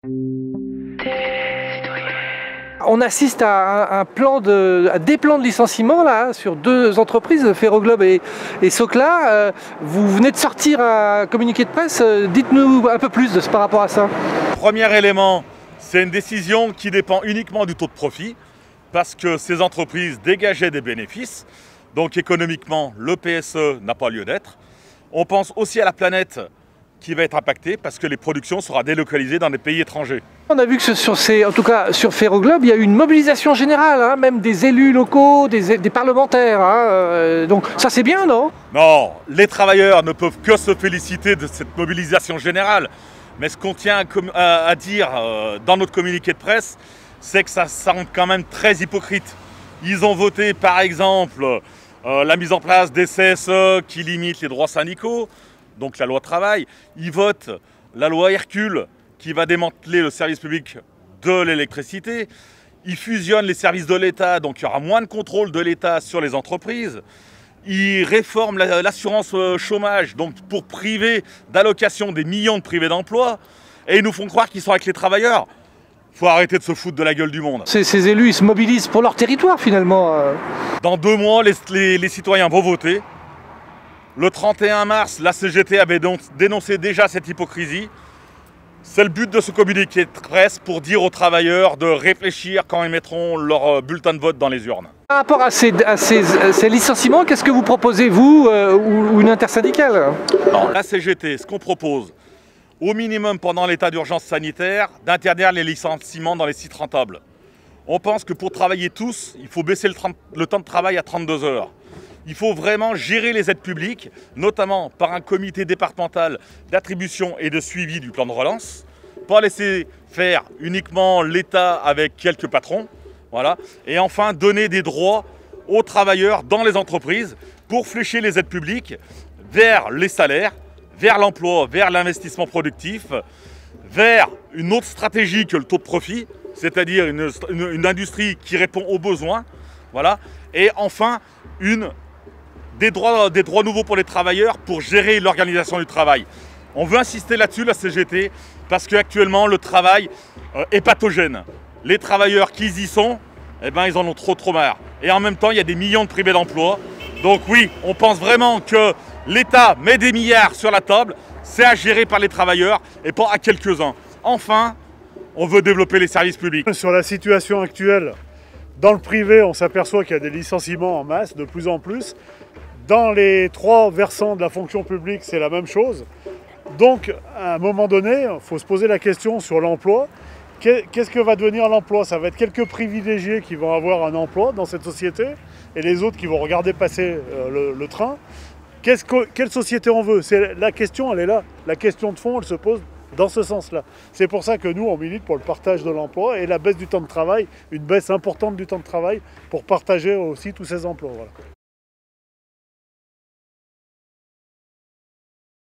On assiste à des plans de licenciement là, sur deux entreprises, Ferroglobe et Socla. Vous venez de sortir un communiqué de presse. Dites-nous un peu plus par rapport à ça. Premier élément, c'est une décision qui dépend uniquement du taux de profit parce que ces entreprises dégageaient des bénéfices. Donc économiquement, le PSE n'a pas lieu d'être. On pense aussi à la planète qui va être impactée parce que les productions seront délocalisées dans des pays étrangers. On a vu que en tout cas sur Ferroglobe, il y a eu une mobilisation générale, hein, même des élus locaux, des parlementaires. Donc ça c'est bien, non? Non, les travailleurs ne peuvent que se féliciter de cette mobilisation générale. Mais ce qu'on tient à dire dans notre communiqué de presse, c'est que ça semble quand même très hypocrite. Ils ont voté par exemple la mise en place des CSE qui limitent les droits syndicaux, donc la loi travail. Ils votent la loi Hercule qui va démanteler le service public de l'électricité. Ils fusionnent les services de l'État, donc il y aura moins de contrôle de l'État sur les entreprises. Ils réforment l'assurance chômage, donc pour priver d'allocations des millions de privés d'emploi. Et ils nous font croire qu'ils sont avec les travailleurs. Il faut arrêter de se foutre de la gueule du monde. Ces élus, ils se mobilisent pour leur territoire finalement. Dans 2 mois, les citoyens vont voter. Le 31 mars, la CGT avait dénoncé déjà cette hypocrisie. C'est le but de ce communiqué de presse pour dire aux travailleurs de réfléchir quand ils mettront leur bulletin de vote dans les urnes. Par rapport à ces licenciements, qu'est-ce que vous proposez, vous, ou une intersyndicale? La CGT, ce qu'on propose, au minimum pendant l'état d'urgence sanitaire, d'interdire les licenciements dans les sites rentables. On pense que pour travailler tous, il faut baisser le temps de travail à 32 heures. Il faut vraiment gérer les aides publiques, notamment par un comité départemental d'attribution et de suivi du plan de relance, pas laisser faire uniquement l'État avec quelques patrons, voilà. Et enfin donner des droits aux travailleurs dans les entreprises pour flécher les aides publiques vers les salaires, vers l'emploi, vers l'investissement productif, vers une autre stratégie que le taux de profit, c'est-à-dire une industrie qui répond aux besoins, voilà. Et enfin des droits nouveaux pour les travailleurs pour gérer l'organisation du travail. On veut insister là-dessus, la CGT, parce qu'actuellement, le travail est pathogène. Les travailleurs qui y sont, eh ben, ils en ont trop marre. Et en même temps, il y a des millions de privés d'emploi. Donc oui, on pense vraiment que l'État met des milliards sur la table, c'est à gérer par les travailleurs et pas à quelques-uns. Enfin, on veut développer les services publics. Sur la situation actuelle, dans le privé, on s'aperçoit qu'il y a des licenciements en masse, de plus en plus. Dans les 3 versants de la fonction publique, c'est la même chose. Donc, à un moment donné, il faut se poser la question sur l'emploi. Qu'est-ce que va devenir l'emploi? Ça va être quelques privilégiés qui vont avoir un emploi dans cette société et les autres qui vont regarder passer le train. Quelle société on veut? La question, elle est là. La question de fond, elle se pose dans ce sens-là. C'est pour ça que nous, on milite pour le partage de l'emploi et la baisse du temps de travail, une baisse importante du temps de travail pour partager aussi tous ces emplois. Voilà.